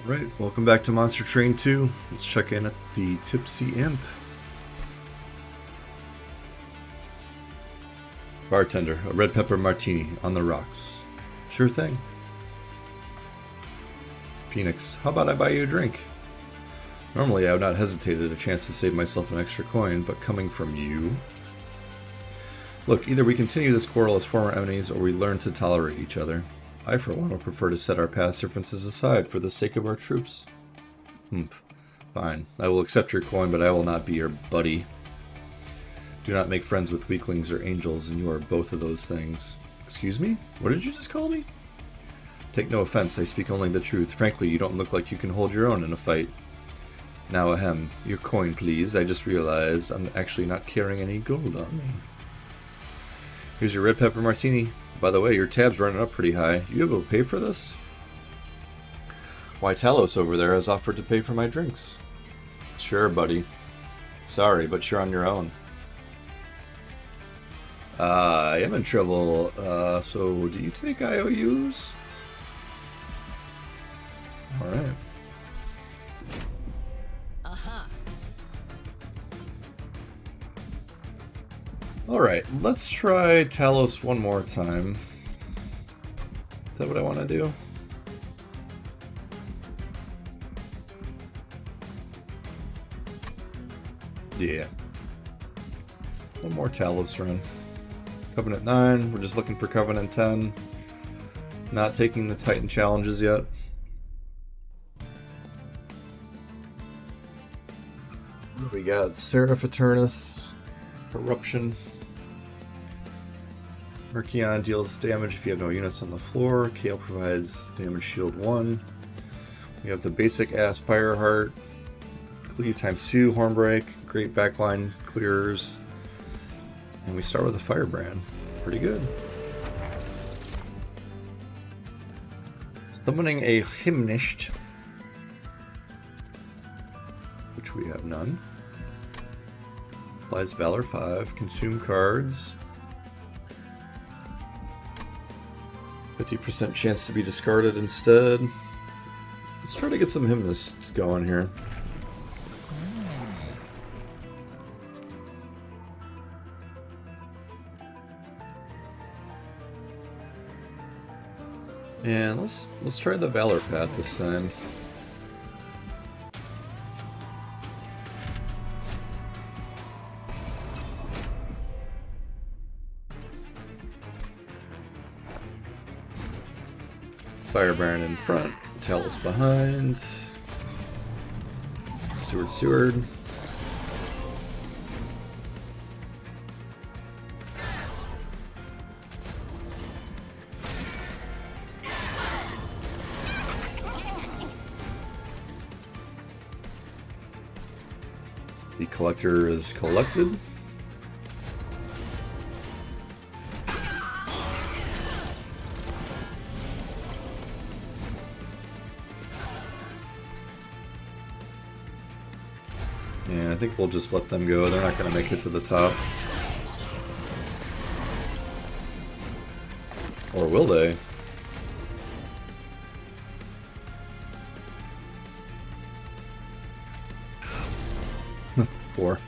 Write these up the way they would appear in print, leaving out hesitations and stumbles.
Right, welcome back to Monster Train 2. Let's check in at the Tipsy Imp. Bartender, a red pepper martini on the rocks. Sure thing. Phoenix, how about I buy you a drink? Normally I would not hesitate at a chance to save myself an extra coin, but coming from you... Look, either we continue this quarrel as former enemies, or we learn to tolerate each other. I, for one, would prefer to set our past differences aside for the sake of our troops. Humph. Fine. I will accept your coin, but I will not be your buddy. Do not make friends with weaklings or angels, and you are both of those things. Excuse me? What did you just call me? Take no offense, I speak only the truth. Frankly, you don't look like you can hold your own in a fight. Now, ahem. Your coin, please. I just realized I'm actually not carrying any gold on me. Here's your red pepper martini. By the way, your tab's running up pretty high. You able to pay for this? Why, Talos over there has offered to pay for my drinks. Sure, buddy. Sorry, but you're on your own. I am in trouble. So do you take IOUs? Alright. Alright, let's try Talos one more time. Is that what I want to do? Yeah. One more Talos run. Covenant 9, we're just looking for Covenant 10. Not taking the Titan challenges yet. What do we got? Seraph Eternus, Eruption. Mercion deals damage if you have no units on the floor. Kale provides damage shield 1. We have the basic Aspire Heart. Cleave ×2, Hornbreak, great backline clearers. And we start with a Firebrand. Pretty good. Summoning a Hymnished, which we have none. Applies Valor 5, consume cards. 50% chance to be discarded instead. Let's try to get some Hymnists going here. And let's try the Valor path this time. Firebrand in front, Talos behind. Seward. The collector is collected. And I think we'll just let them go. They're not going to make it to the top. Or will they? Four.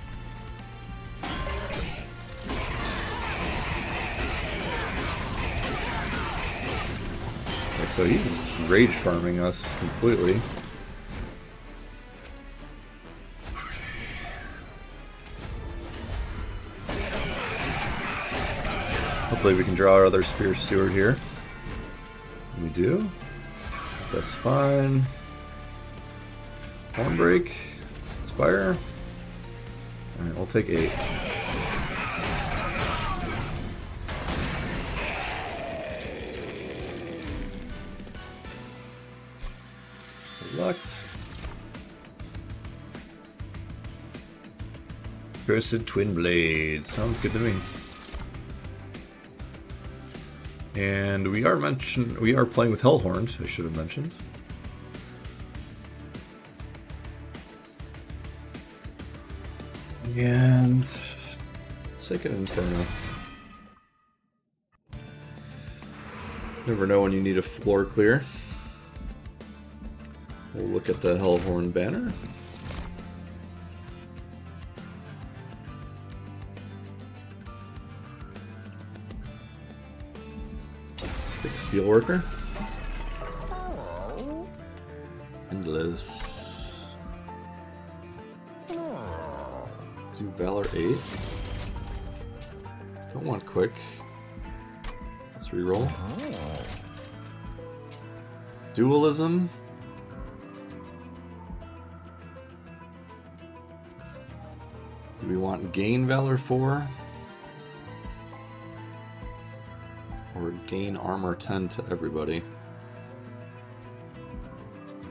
Okay, so he's rage farming us completely. Hopefully we can draw our other Spear Steward here. We do. That's fine. Hornbreak. Inspire. Alright, we'll take 8. Locked. Cursed Twin Blade. Sounds good to me. And we are playing with Hellhorned, I should have mentioned. And Second Inferno. Never know when you need a floor clear. We'll look at the Hellhorn banner. Take a Steelworker. Endless. Do Valor 8. Don't want quick. Let's reroll. Dualism. Do we want gain Valor 4? Or gain armor 10 to everybody?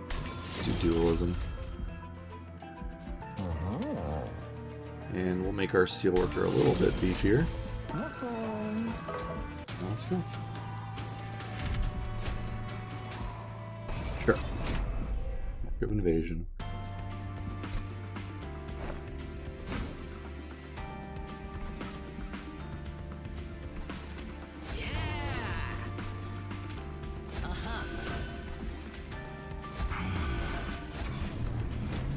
Let's do dualism. And we'll make our Steelworker a little bit beefier. Let's go. Sure. Good invasion.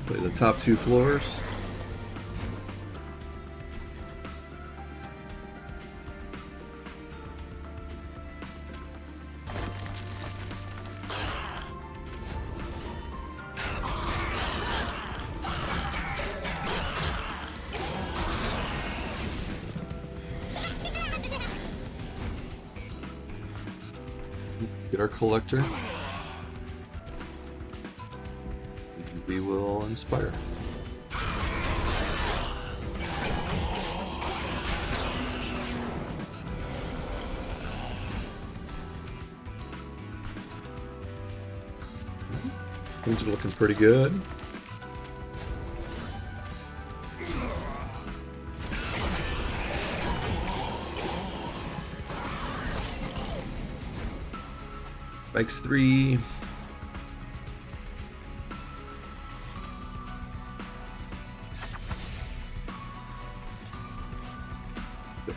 Play the top 2 floors. Get our collector. We will inspire. Things are looking pretty good. Bikes 3.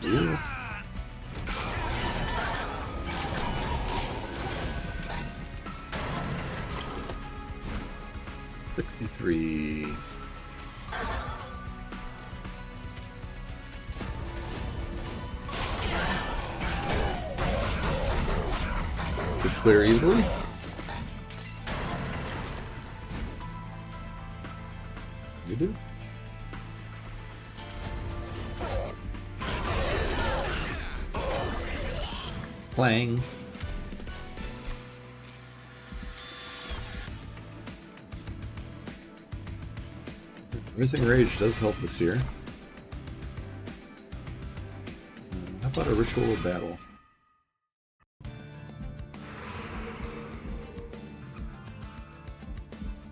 Good. 63. Could clear easily. You do. Playing. Rising Rage does help us here. How about a Ritual of Battle?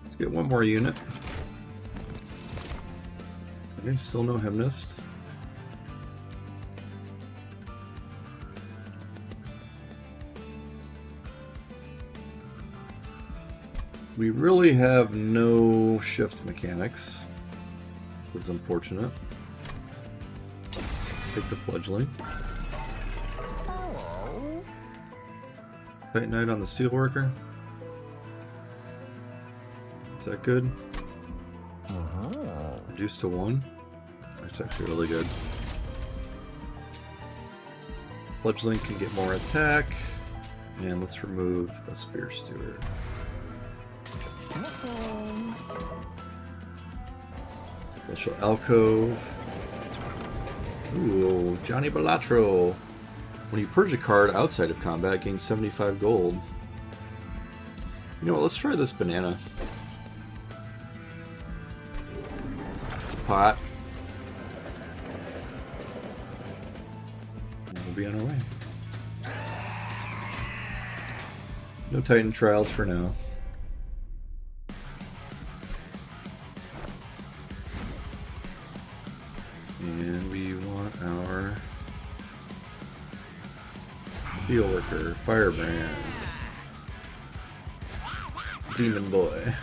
Let's get one more unit. Okay, still no Hymnist. We really have no shift mechanics. This is unfortunate. Let's take the Fledgling. Tight Knight on the Steelworker. Is that good? Reduced to 1. That's actually really good. Fledgling can get more attack. And let's remove a Spear Steward. Special Alcove. Ooh, Johnny Balatro. When you purge a card outside of combat, gain 75 gold. You know what, let's try this banana. It's a pot. And we'll be on our way. No Titan Trials for now. And we want our Steelworker, Firebrand, Demon Boy.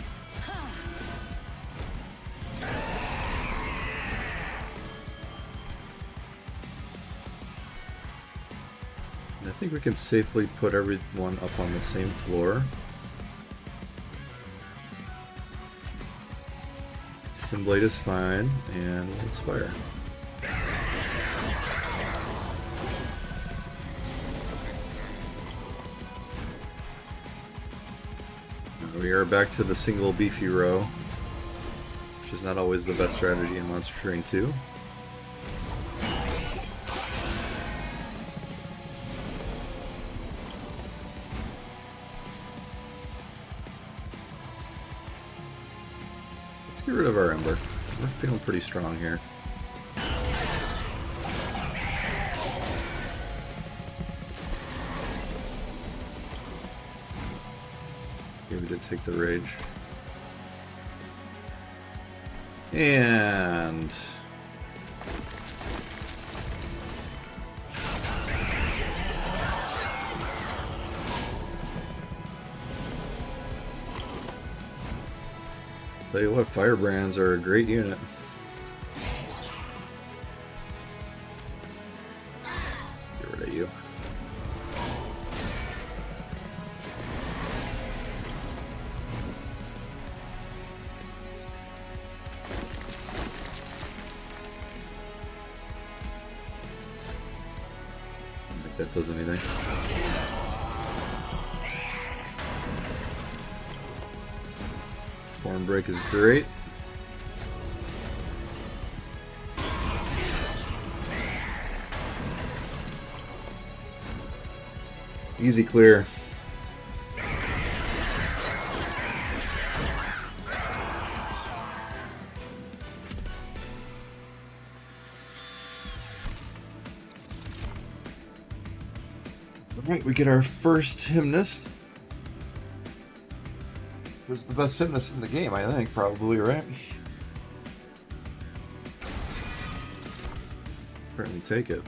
And I think we can safely put everyone up on the same floor. Twin Blade is fine, and we'll expire. We are back to the single beefy row, which is not always the best strategy in Monster Terrain 2. Let's get rid of our Ember. We're feeling pretty strong here. Okay, we did take the rage. And tell you what, Firebrands are a great unit. Get rid of you. I don't think that does anything. Form break is great. Easy clear. Alright, we get our first Hymnist. Was the best Hymnist in the game, I think, probably, right? Certainly take it.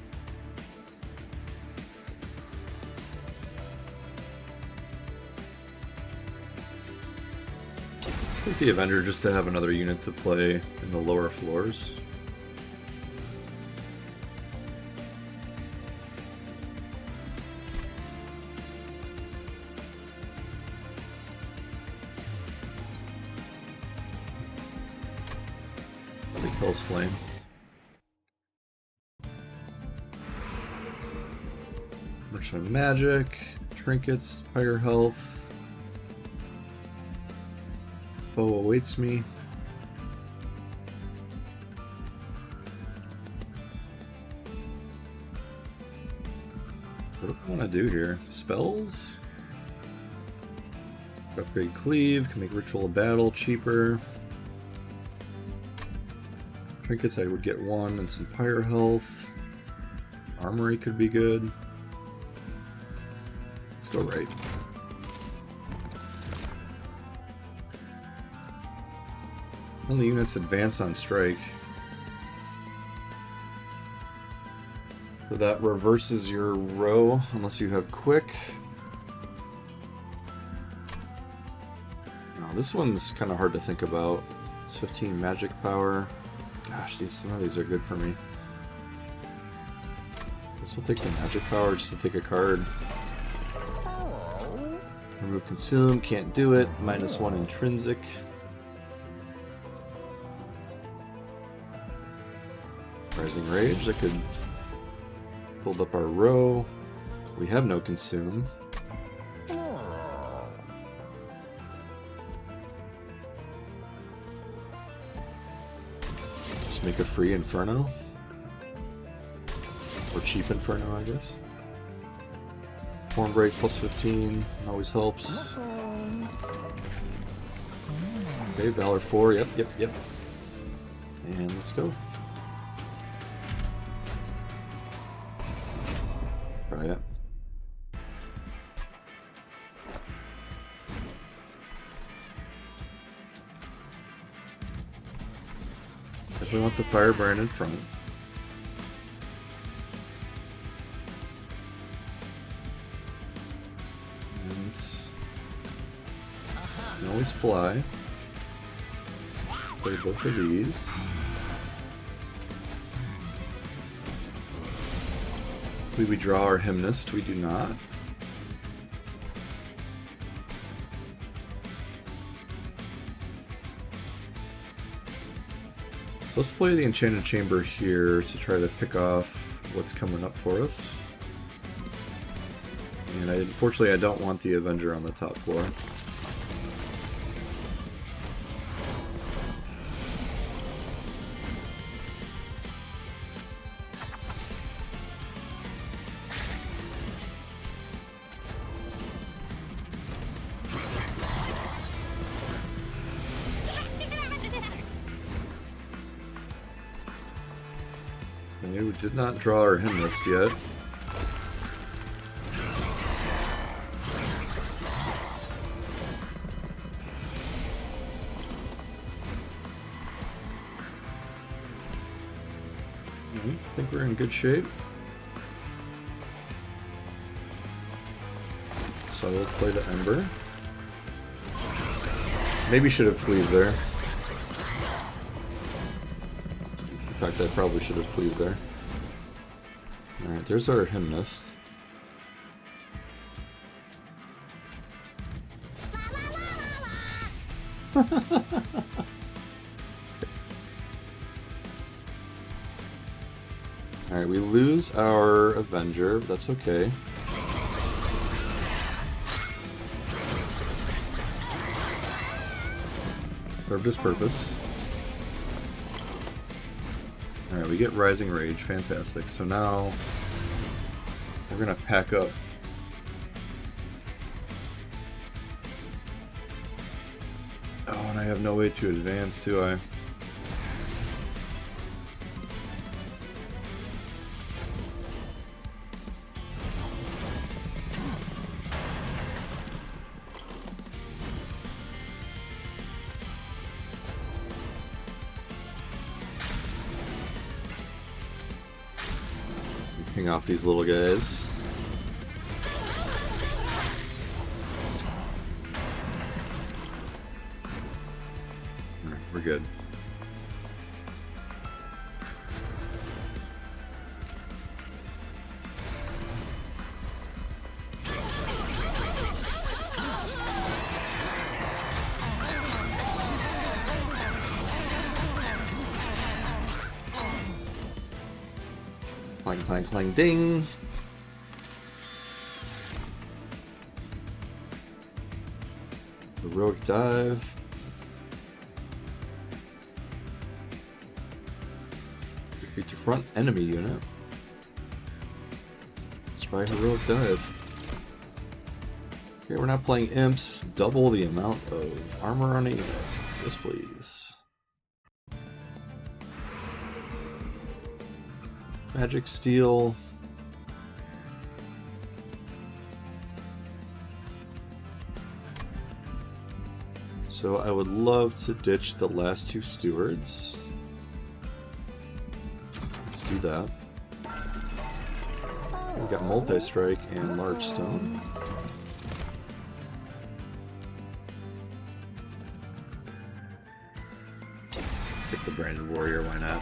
I think the Avenger just to have another unit to play in the lower floors. Hell's Flame. Merchant of Magic, Trinkets, Higher Health. Foe awaits me. What do I want to do here? Spells? Upgrade Cleave, can make Ritual of Battle cheaper. Trinkets, I would get one, and some Pyre Health. Armory could be good. Let's go right. Only units advance on strike. So that reverses your row, unless you have quick. Now, this one's kind of hard to think about. It's 15 magic power. Gosh, none of these are good for me. This will take the magic power just to take a card. Remove consume, can't do it. -1 intrinsic. Rising Rage, that could build up our row. We have no consume. Make a free Inferno. Or cheap Inferno, I guess. Form break plus 15 always helps. Okay, Valor 4, yep. And let's go. Try it. We want the Firebrand in front. And you can always fly. Let's play both of these. We draw our Hymnist, we do not. So let's play the Enchanted Chamber here to try to pick off what's coming up for us. And unfortunately I don't want the Avenger on the top floor. We did not draw our hymn list yet. I think we're in good shape. So we'll play the Ember. Maybe should have cleaved there. In fact, I probably should have cleaved there. Alright, there's our Hymnist. Alright, we lose our Avenger, but that's okay. Served his purpose. Alright, we get Rising Rage, fantastic. So now we're gonna pack up. Oh, and I have no way to advance, do I? Ping off these little guys. Alright, we're good. Clang, clang, clang, ding! The Rogue Dive. Retreat to front enemy unit. Spry Heroic Dive. Okay, we're not playing Imps. Double the amount of armor on a unit. Yes, please. Magic Steel. So I would love to ditch the last two stewards. Let's do that. We've got Multi-Strike and Large Stone. Pick the Branded Warrior, why not?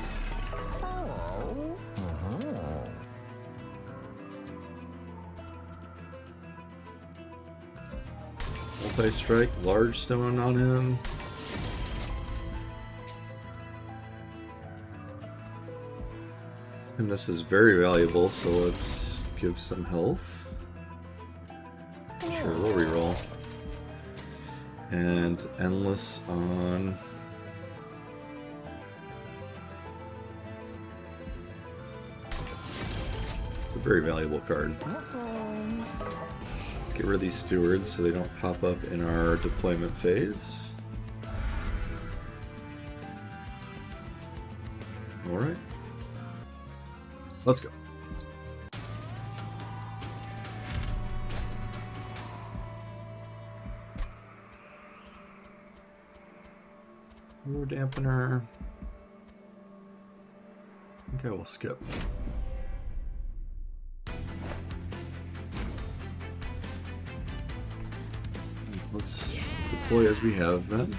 Multi-Strike, Large Stone on him. And this is very valuable, so let's give some health. Sure, we'll reroll. And Endless on... It's a very valuable card. Let's get rid of these stewards so they don't pop up in our deployment phase. Alright. Let's go. More dampener. Okay, we'll skip. Let's deploy as we have been.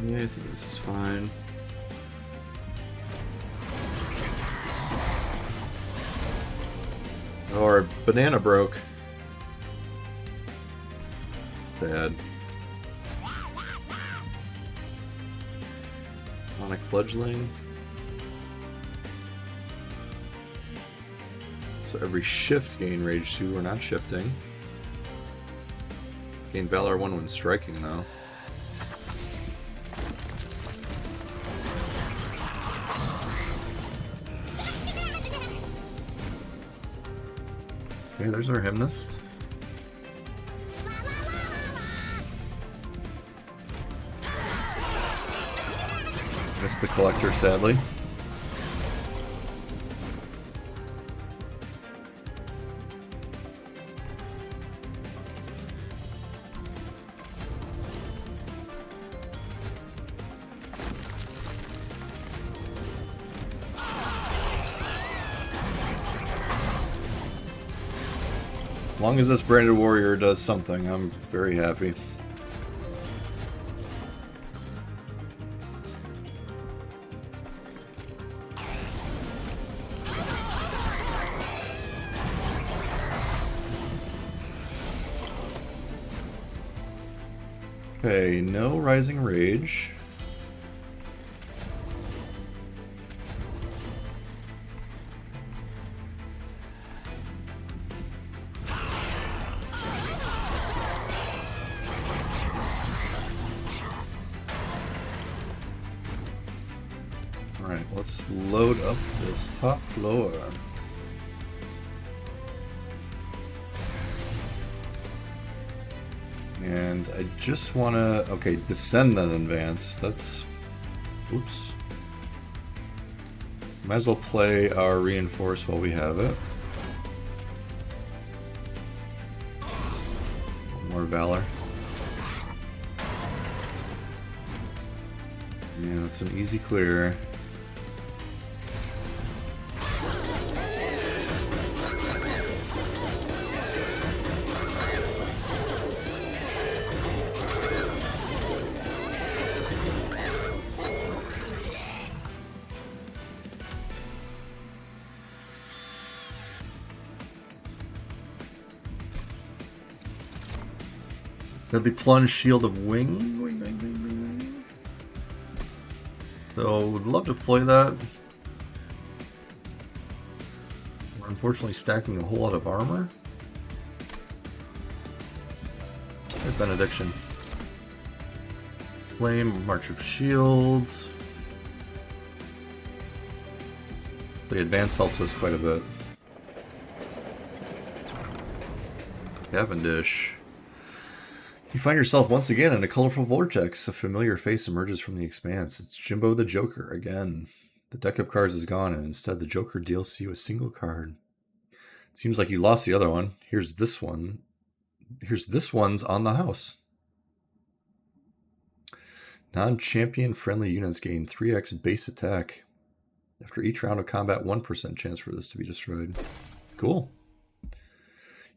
Yeah, I think this is fine. Oh, our banana broke. Bad. Sonic fledgling. So every shift gain rage 2. We're not shifting. Gain valor 1 when striking though. Okay, there's our Hymnist. Missed the Collector, sadly. As long as this branded warrior does something, I'm very happy. Okay, no Rising Rage. Alright, let's load up this top floor. And I just want to... Okay, descend then advance. That's... Oops. Might as well play our reinforce while we have it. More valor. Yeah, that's an easy clear. Deadly Plunge, Shield of Wing. So, would love to play that. We're unfortunately stacking a whole lot of armor. There's Benediction. Flame, March of Shields. The advance helps us quite a bit. Cavendish. You find yourself once again in a colorful vortex. A familiar face emerges from the expanse. It's Jimbo the Joker again. The deck of cards is gone, and instead the Joker deals you a single card. It seems like you lost the other one. Here's this one. Here's this one's on the house. Non-champion friendly units gain 3x base attack. After each round of combat, 1% chance for this to be destroyed. Cool.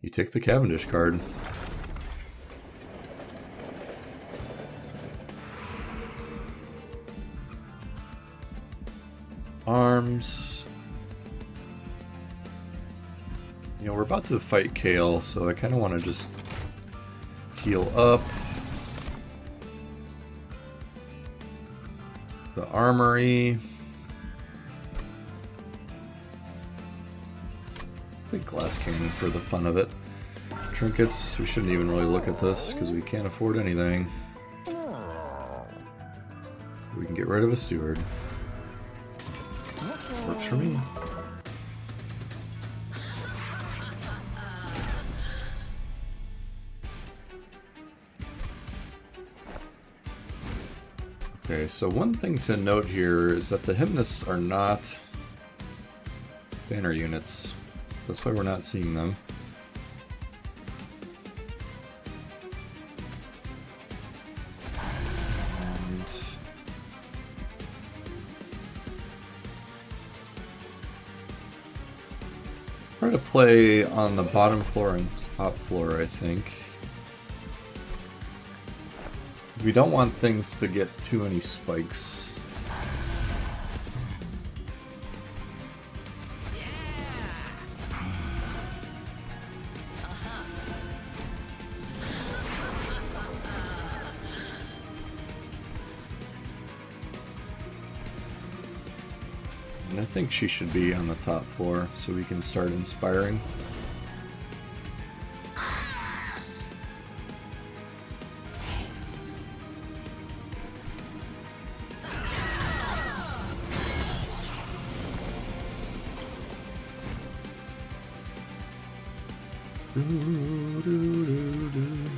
You take the Cavendish card. Arms. You know, we're about to fight Kale, so I kind of want to just heal up. The armory. Big glass cannon for the fun of it. Trinkets. We shouldn't even really look at this because we can't afford anything. We can get rid of a steward. Works for me. Okay, so one thing to note here is that the Hymnists are not banner units. That's why we're not seeing them. Try to play on the bottom floor and top floor, I think. We don't want things to get too many spikes. And I think she should be on the top floor so we can start inspiring.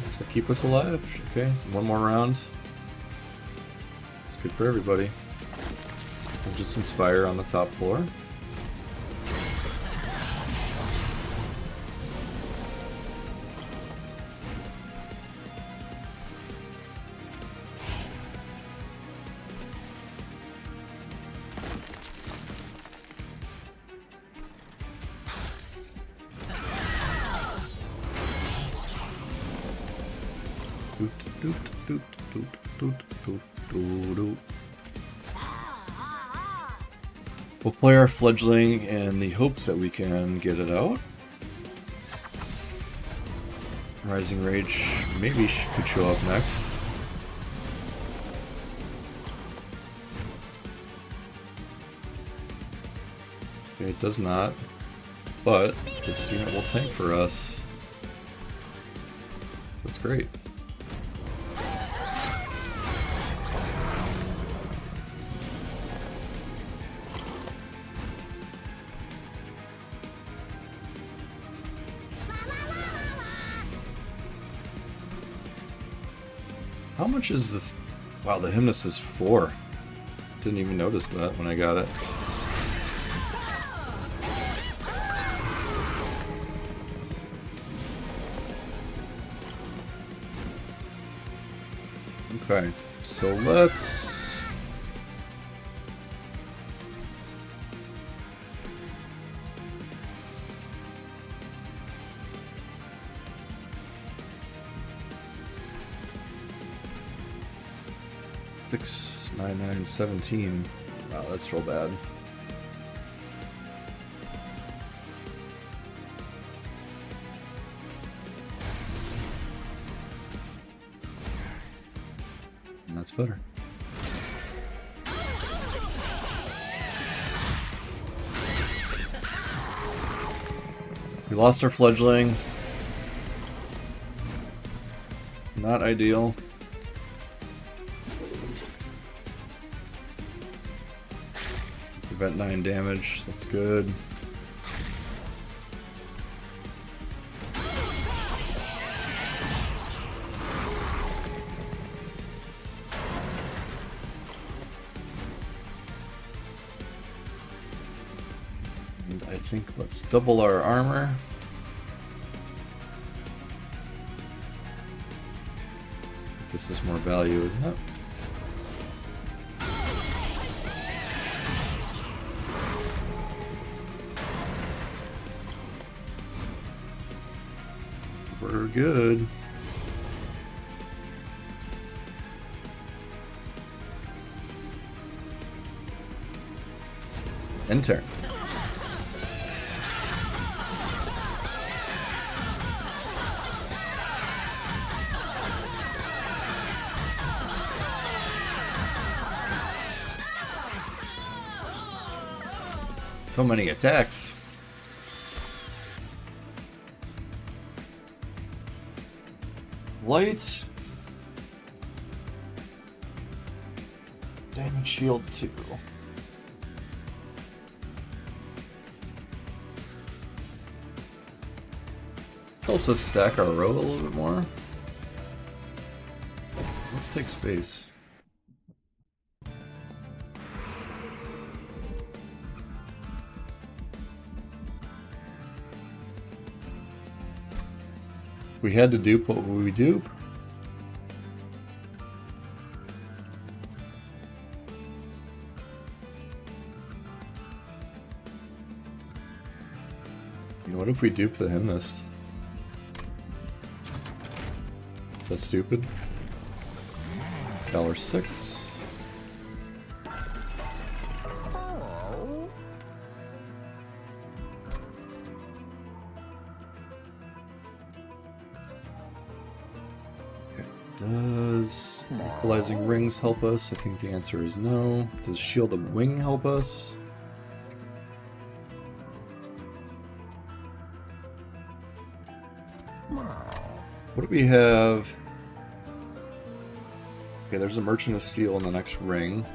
Does that keep us alive? Okay, one more round. It's good for everybody. We'll just inspire on the top floor. We'll play our fledgling in the hopes that we can get it out. Rising Rage maybe could show up next. Okay, it does not, but this unit will tank for us. So it's great. How much is this? Wow, the Hymnus is 4. Didn't even notice that when I got it. Okay, so let's... Six, 9, 9, 17. Wow, that's real bad. And that's better. We lost our fledgling. Not ideal. Prevent 9 damage, that's good. And I think let's double our armor. This is more value, isn't it? We're good. Enter. So many attacks. Light. Damage shield 2. This helps us stack our row a little bit more. Let's take space. We had to dupe, what would we dupe? What if we dupe the Hymnist? Is that stupid? $6. Does equalizing rings help us? I think the answer is no. Does shield of wing help us? What do we have? Okay, there's a Merchant of Steel in the next ring.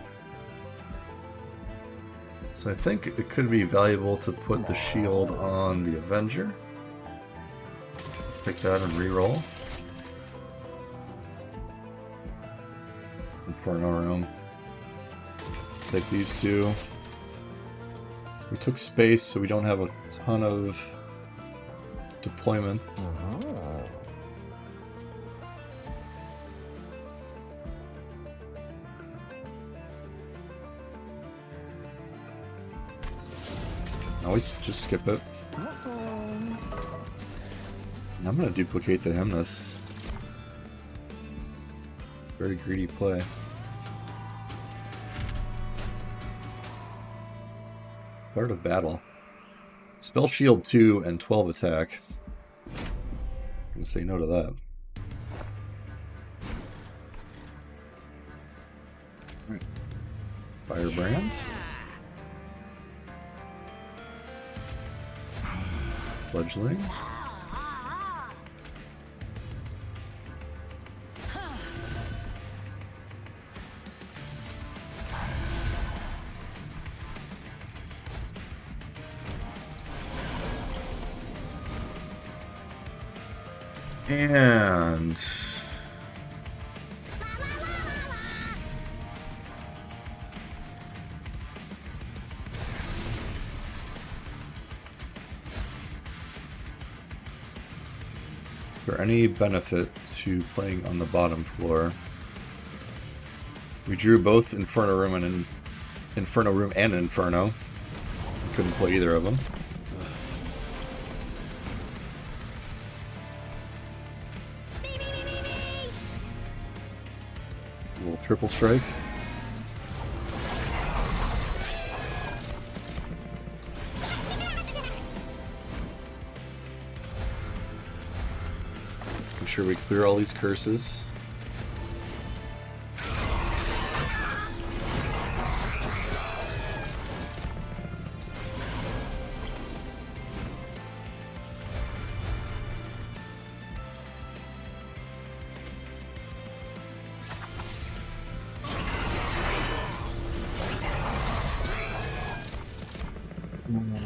So I think it could be valuable to put the shield on the Avenger. Take that and reroll. Inferno Room. Take these two. We took space, so we don't have a ton of deployment. Always just skip it. And I'm gonna duplicate the Hymnus. Very greedy play. Start of battle. Spell shield 2 and 12 attack. I'm gonna say no to that. Right. Firebrand. Fledgling. And is there any benefit to playing on the bottom floor? We drew both Inferno Room and Inferno. We couldn't play either of them. Triple strike. Make sure we clear all these curses.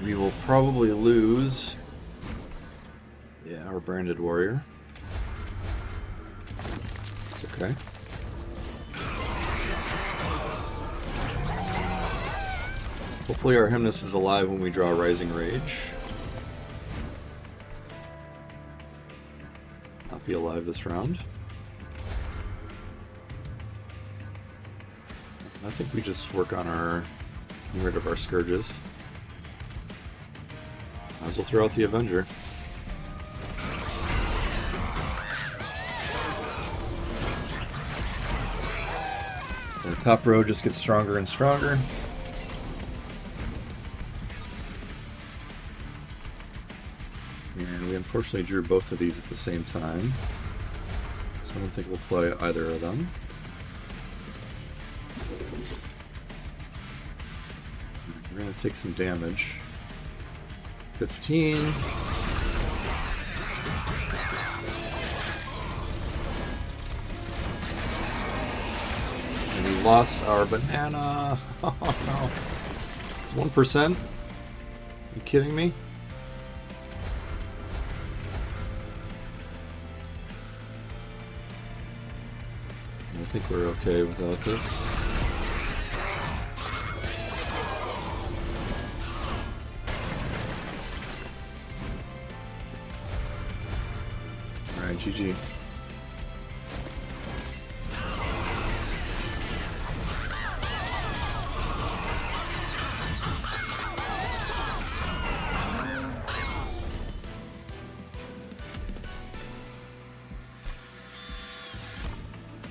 We will probably lose. Yeah, our branded warrior. It's okay. Hopefully our Hymnus is alive when we draw Rising Rage. Not be alive this round. I think we just work on our... get rid of our Scourges. Might as well throw out the Avenger. The top row just gets stronger and stronger. And we unfortunately drew both of these at the same time. So I don't think we'll play either of them. We're going to take some damage. 15. And we lost our banana. Oh no. It's 1%? Are you kidding me? I think we're okay without this. Alright, GG.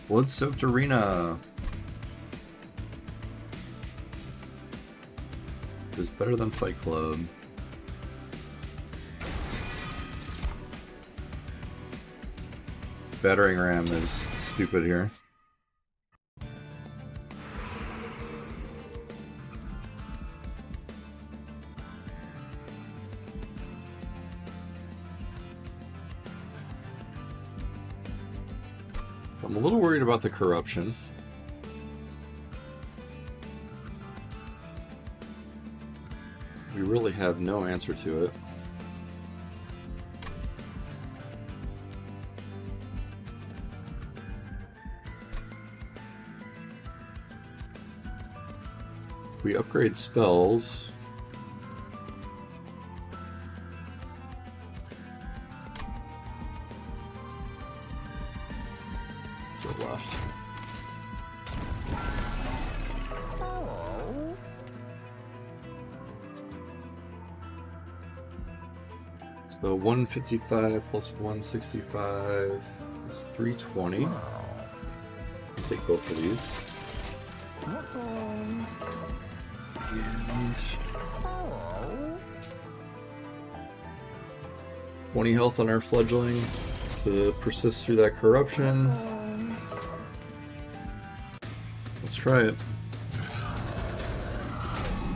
Blood-soaked arena is better than Fight Club. Battering ram is stupid here. I'm a little worried about the corruption. We really have no answer to it. We upgrade spells. Go left. So 155 plus 165 is 320. I'll take both of these. And 20 health on our fledgling to persist through that corruption. Let's try it.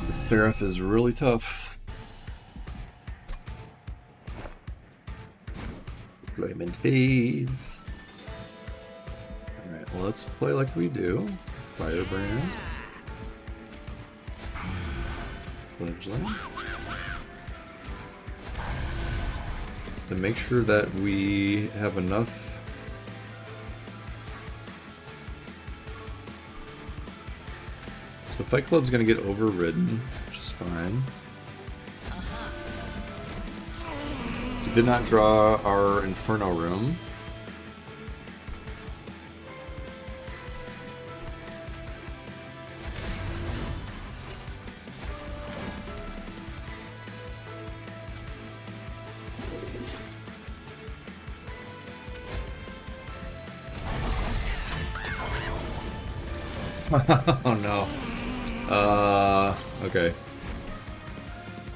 This Seraph is really tough. Deployment Daze. Alright, well, let's play like we do. Firebrand. Fledgling. To make sure that we have enough so Fight Club's gonna get overridden, which is fine. We did not draw our Inferno room. Oh no. Okay.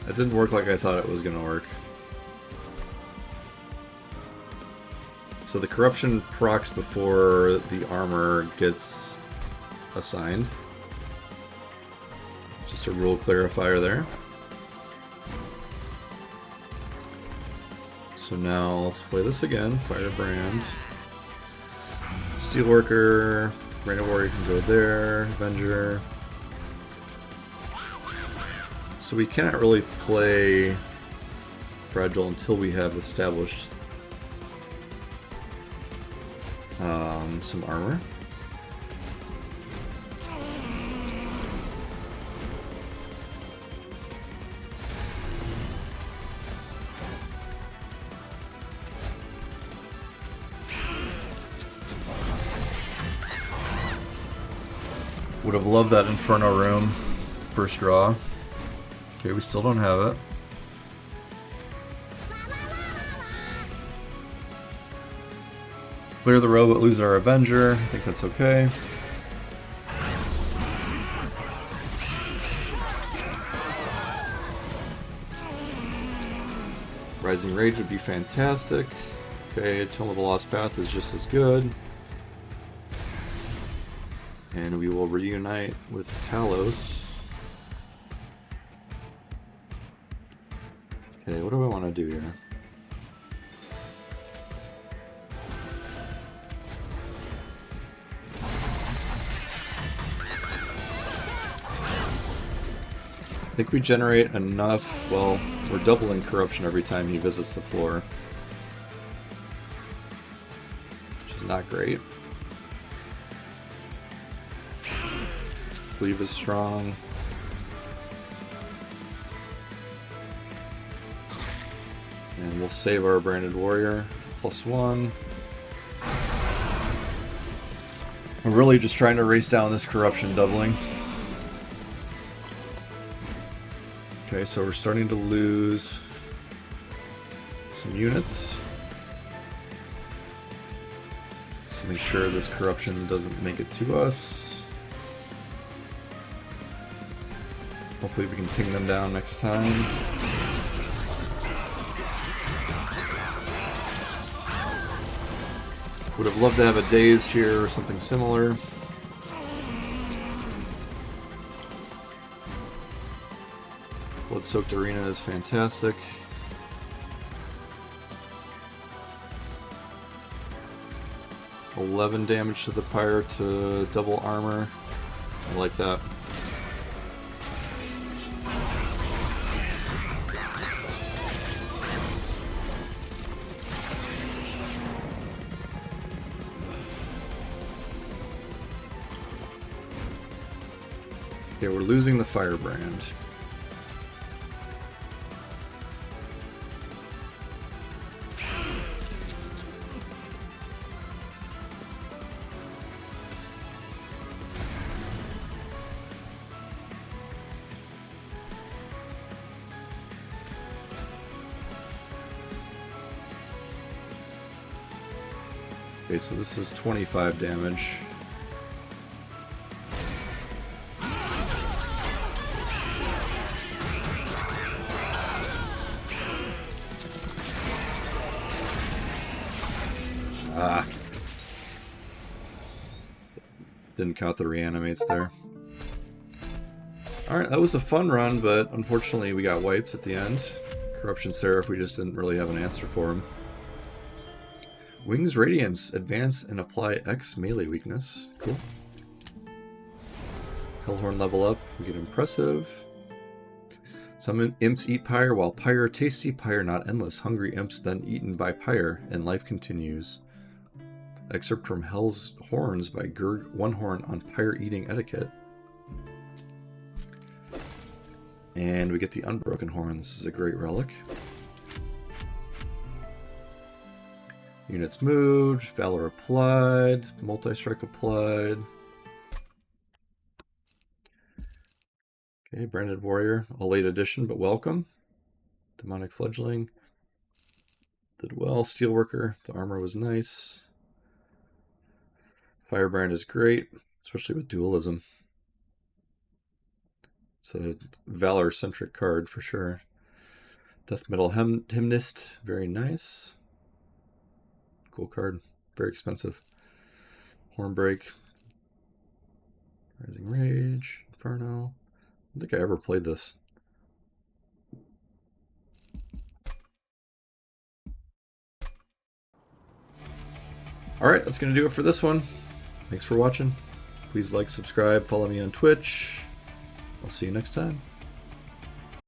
That didn't work like I thought it was gonna work. So the corruption procs before the armor gets assigned. Just a rule clarifier there. So now let's play this again. Firebrand. Steelworker. Rain of Warrior can go there. Avenger. So we cannot really play Fragile until we have established some armor. Would have loved that Inferno room. First draw. Okay, we still don't have it. Clear the row but lose our Avenger. I think that's okay. Rising Rage would be fantastic. Okay, Tome of the Lost Path is just as good. And we will reunite with Talos. Okay, what do I want to do here? I think we generate enough. Well, we're doubling corruption every time he visits the floor, which is not great. Cleave is strong. And we'll save our Branded Warrior. +1. We're really just trying to race down this corruption doubling. Okay, so we're starting to lose some units. So make sure this corruption doesn't make it to us. Hopefully we can ping them down next time. Would have loved to have a Daze here or something similar. Blood-soaked arena is fantastic. $11 damage to the pyre to double armor. I like that. Okay, we're losing the firebrand. Okay, so this is 25 damage. Ah. Didn't count the reanimates there. Alright, that was a fun run, but unfortunately we got wiped at the end. Corruption Seraph, we just didn't really have an answer for him. Wings Radiance, advance and apply X melee weakness. Cool. Hellhorn level up, we get impressive. Some imps eat pyre, while pyre tasty, pyre not endless. Hungry imps then eaten by pyre, and life continues. Excerpt from Hell's Horns by Gurg One Horn on pyre eating etiquette. And we get the Unbroken Horn. This is a great relic. Units moved, Valor applied, Multi-Strike applied. Okay, Branded Warrior, a late addition, but welcome. Demonic Fledgling. Did well, Steelworker, the armor was nice. Firebrand is great, especially with dualism. It's a Valor-centric card for sure. Death Metal Hymnist, very nice. Cool card, very expensive. Hornbreak. Rising Rage, Inferno. I don't think I ever played this. Alright, that's going to do it for this one. Thanks for watching. Please like, subscribe, follow me on Twitch. I'll see you next time.